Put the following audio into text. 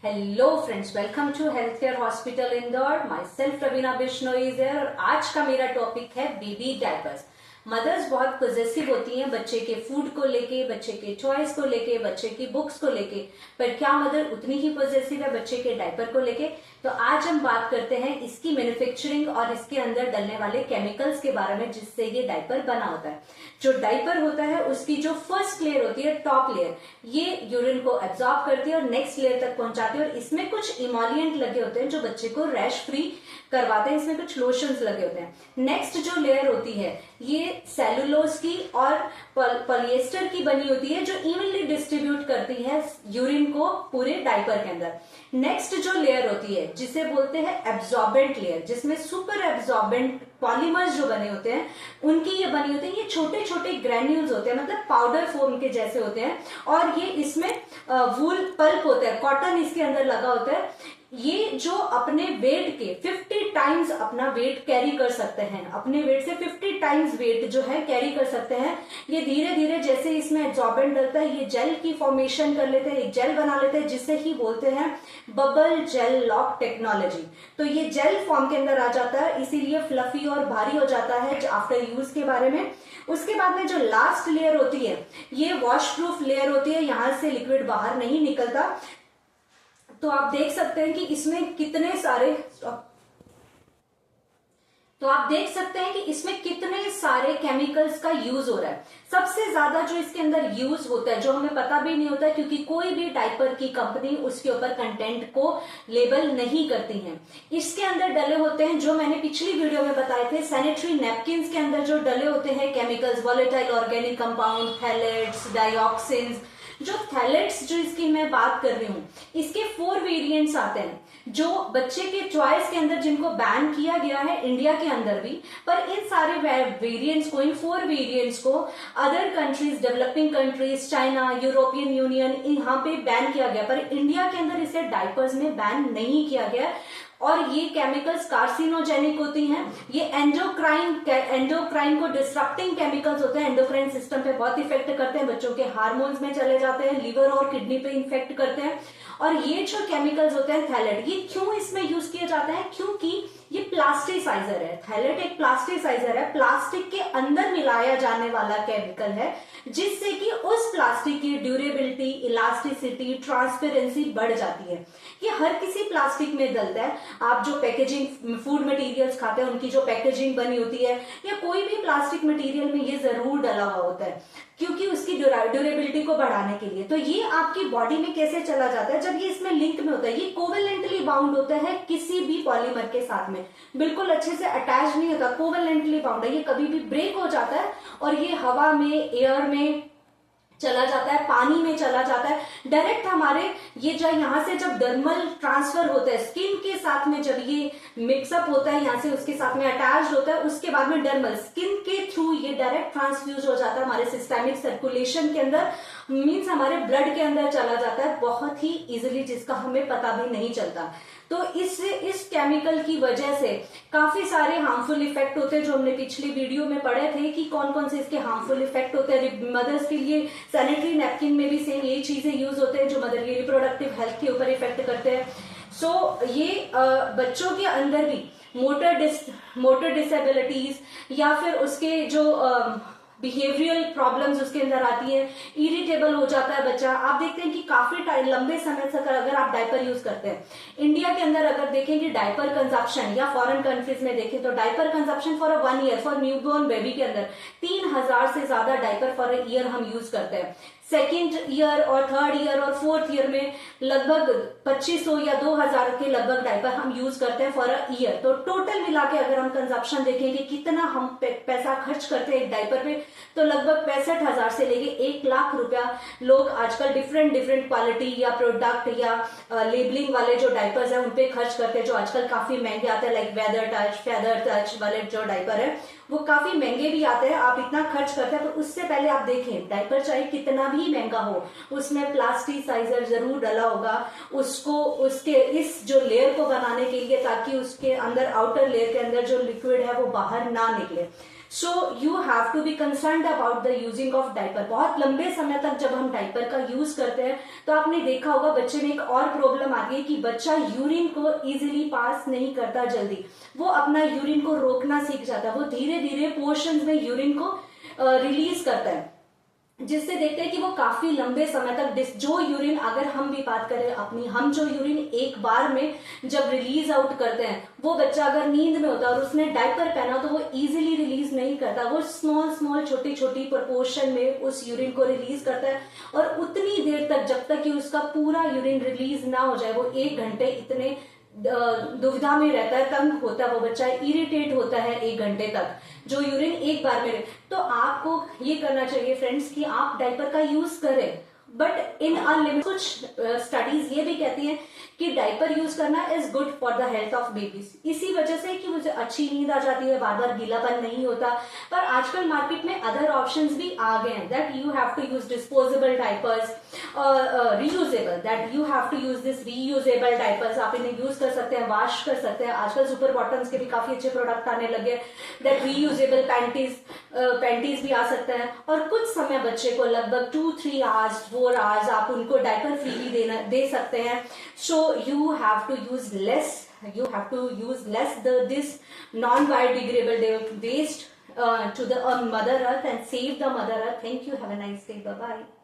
Hello friends, welcome to Health Care Hospital Indore. Myself Raveena Bishnoi is here और आज का मेरा टॉपिक है बेबी डायपर्स। मदर्स बहुत पॉजेसिव होती हैं बच्चे के फूड को लेके, बच्चे के टॉयज को लेके, बच्चे की बुक्स को लेके, पर क्या मदर उतनी ही पॉजेसिव है बच्चे के डायपर को लेके? तो आज हम बात करते हैं इसकी मैन्युफैक्चरिंग और इसके अंदर डलने वाले केमिकल्स के बारे में जिससे ये डायपर बना होता है। जो डायपर होता है उसकी जो फर्स्ट लेयर होती है, टॉप लेयर, ये यूरिन को एब्जॉर्ब करती है और नेक्स्ट लेयर तक पहुंचाती है और इसमें कुछ इमोलिएंट लगे होते हैं जो बच्चे को रैश फ्री करवाते हैं। इसमें कुछ लोशंस लगे होते हैं। नेक्स्ट जो लेयर होती है ये सेलुलोज की और पॉलिएस्टर की बनी होती है जो इवनली डिस्ट्रीब्यूट करती है यूरिन को पूरे डायपर के अंदर। नेक्स्ट जो लेयर होती है जिसे बोलते हैं एब्जॉर्बेंट लेयर, जिसमें सुपर एब्जॉर्बेंट पॉलीमर्स जो बने होते हैं उनकी ये बनी होती है। ये छोटे छोटे ग्रेन्यूल्स होते हैं, मतलब पाउडर फॉर्म के जैसे होते हैं और ये इसमें वूल पल्प होता है, कॉटन इसके अंदर लगा होता है। ये जो अपने वेट के 50 टाइम्स अपना वेट कैरी कर सकते हैं, अपने वेट से 50 टाइम्स वेट जो है कैरी कर सकते हैं। ये धीरे धीरे जैसे इसमें एब्जॉर्बेंट डलता है ये जेल की फॉर्मेशन कर लेते हैं, एक जेल बना लेते हैं जिसे ही बोलते हैं बबल जेल लॉक टेक्नोलॉजी। तो ये जेल फॉर्म के अंदर आ जाता है, इसीलिए फ्लफी और भारी हो जाता है आफ्टर यूज के बारे में। उसके बाद में जो लास्ट लेयर होती है ये वॉश प्रूफ लेयर होती है, यहां से लिक्विड बाहर नहीं निकलता। तो आप देख सकते हैं कि इसमें कितने सारे केमिकल्स का यूज हो रहा है। सबसे ज्यादा जो इसके अंदर यूज होता है, जो हमें पता भी नहीं होता है क्योंकि कोई भी डायपर की कंपनी उसके ऊपर कंटेंट को लेबल नहीं करती है। इसके अंदर डले होते हैं जो मैंने पिछली वीडियो में बताए थे, सैनिटरी नैपकिन्स के अंदर जो डले होते हैं chemicals, volatile organic compound, phthalates, dioxins. जो थैलेट्स जो इसकी मैं बात कर रही हूं इसके 4 वेरिएंट्स आते हैं जो बच्चे के चॉइस के अंदर जिनको बैन किया गया है इंडिया के अंदर भी, पर इन सारे वेरिएंट्स को, इन 4 वेरिएंट्स को other countries, developing countries, China, European union, यहाँ पे बैन किया गया, पर इंडिया के अंदर इसे डायपर्स में बैन नहीं किया गया। और ये केमिकल्स कार्सिनोजेनिक होती हैं। ये एंडोक्राइन को डिस्टरप्टिंग केमिकल्स होते हैं, एंडोक्राइन सिस्टम पे बहुत इफेक्ट करते हैं, बच्चों के हार्मोन्स में चले जाते हैं, लिवर और किडनी पे इन्फेक्ट करते हैं। और ये जो केमिकल्स होते हैं थैलेट, ये क्यों इसमें यूज किए जाते हैं? क्योंकि ये प्लास्टिसाइजर है। थैलेट एक प्लास्टिसाइजर है, प्लास्टिक के अंदर मिलाया जाने वाला केमिकल है जिससे कि उस प्लास्टिक की ड्यूरेबिलिटी, इलास्टिसिटी, ट्रांसपेरेंसी बढ़ जाती है। ये हर किसी प्लास्टिक में डलता है। आप जो पैकेजिंग फूड मटेरियल्स खाते हैं उनकी जो पैकेजिंग बनी होती है या कोई भी प्लास्टिक मटेरियल में ये जरूर डला हुआ होता है क्योंकि उसकी ड्यूरेबिलिटी को बढ़ाने के लिए। तो ये आपकी बॉडी में कैसे चला जाता है? जब ये इसमें लिंक में होता है, ये कोवेलेंटली बाउंड होता है किसी भी पॉलीमर के साथ में, बिल्कुल अच्छे से अटैच नहीं होता, कोवेलेंटली बाउंड है। ये कभी भी ब्रेक हो जाता है और ये हवा में, एयर में चला जाता है, पानी में चला जाता है, डायरेक्ट हमारे ये जो यहाँ से जब डर्मल ट्रांसफर होता है स्किन के साथ में, जब ये मिक्सअप होता है यहाँ से उसके साथ में अटैच होता है, उसके बाद में डर्मल स्किन के थ्रू ये डायरेक्ट ट्रांसफ्यूज हो जाता है हमारे सिस्टेमिक सर्कुलेशन के अंदर, मीन्स हमारे ब्लड के अंदर चला जाता है बहुत ही इजिली, जिसका हमें पता भी नहीं चलता। तो इस केमिकल की वजह से काफी सारे हार्मफुल इफेक्ट होते हैं जो हमने पिछली वीडियो में पढ़े थे कि कौन कौन से इसके हार्मफुल इफेक्ट होते हैं। मदर्स के लिए सैनिटरी नैपकिन में भी सेम यही चीजें यूज होते हैं जो मदर की रिप्रोडक्टिव हेल्थ के ऊपर इफेक्ट करते हैं। सो ये बच्चों के अंदर भी मोटर डिसेबिलिटीज या फिर उसके जो बिहेवियरल प्रॉब्लम्स उसके अंदर आती है, इरिटेबल हो जाता है बच्चा। आप देखते हैं कि काफी टाइम, लंबे समय तक अगर आप डायपर यूज करते हैं, इंडिया के अंदर अगर देखेंगे डायपर कंजप्शन या फॉरेन कंट्रीज में देखें तो diaper consumption for 1 year for newborn baby के अंदर 3000 से ज्यादा डायपर फॉर अ ईयर हम यूज करते हैं। सेकेंड ईयर और थर्ड ईयर और फोर्थ ईयर में लगभग 2500 या 2000 के लगभग डायपर हम यूज करते हैं फॉर अ ईयर। तो टोटल मिला के अगर हम कंजप्शन देखेंगे कितना हम पैसा खर्च करते हैं एक डायपर पे, तो लगभग 65,000 से लेके 1 लाख रुपया लोग आजकल डिफरेंट क्वालिटी या प्रोडक्ट या लेबलिंग वाले जो डायपर्स है उनपे खर्च करते हैं, जो आजकल काफी महंगे आते हैं, लाइक फेदर टच वाले जो डायपर है वो काफी महंगे भी आते हैं। आप इतना खर्च करते हैं, पर उससे पहले आप देखें डायपर चाहे कितना भी महंगा हो उसमें प्लास्टिसाइजर जरूर डला होगा उसको, उसके इस जो लेयर को बनाने के लिए, ताकि उसके अंदर आउटर लेयर के अंदर जो लिक्विड है वो बाहर ना निकले। So you have to be concerned about the using of diaper. बहुत लंबे समय तक जब हम डायपर का यूज करते हैं तो आपने देखा होगा बच्चे में एक और प्रॉब्लम आती है कि बच्चा यूरिन को इजीली पास नहीं करता जल्दी, वो अपना यूरिन को रोकना सीख जाता है, वो धीरे धीरे पोर्शंस में यूरिन को रिलीज करता है, जिससे देखते हैं कि वो काफी लंबे समय तक जो यूरिन, अगर हम भी बात करें अपनी, हम जो यूरिन एक बार में जब रिलीज आउट करते हैं, वो बच्चा अगर नींद में होता है और उसने डायपर पहना तो वो इजीली रिलीज नहीं करता, वो स्मॉल स्मॉल छोटी छोटी प्रोपोर्शन में उस यूरिन को रिलीज करता है, और उतनी देर तक जब तक कि उसका पूरा यूरिन रिलीज ना हो जाए, वो 1 घंटे इतने दुविधा में रहता है, तंग होता है वो बच्चा, इरिटेट होता है 1 घंटे तक जो यूरिन एक बार में। तो आपको ये करना चाहिए फ्रेंड्स कि आप डायपर का यूज करें, बट इन अ लिमिट। कुछ स्टडीज ये भी कहती हैं कि डायपर यूज करना is good for the health of babies, इसी वजह से कि मुझे अच्छी नींद आ जाती है, बार बार गीलापन नहीं होता। पर आजकल मार्केट में अदर ऑप्शंस भी आ गए हैं, that you have to use disposable diapers, reusable, that you have to use this reusable diapers. आप इन्हें यूज कर सकते हैं, वॉश कर सकते हैं। आजकल सुपर बॉटम्स के भी काफी अच्छे प्रोडक्ट आने लगे, दैट रीयूजेबल पैंटीज भी आ सकते हैं। और कुछ समय बच्चे को लगभग 2-3 आवर्स 4 आवर्स आप उनको डायपर फ्रीली दे सकते हैं। सो you have to use less this non-biodegradable waste to the mother earth and save the mother earth. Thank you. Have a nice day. Bye bye.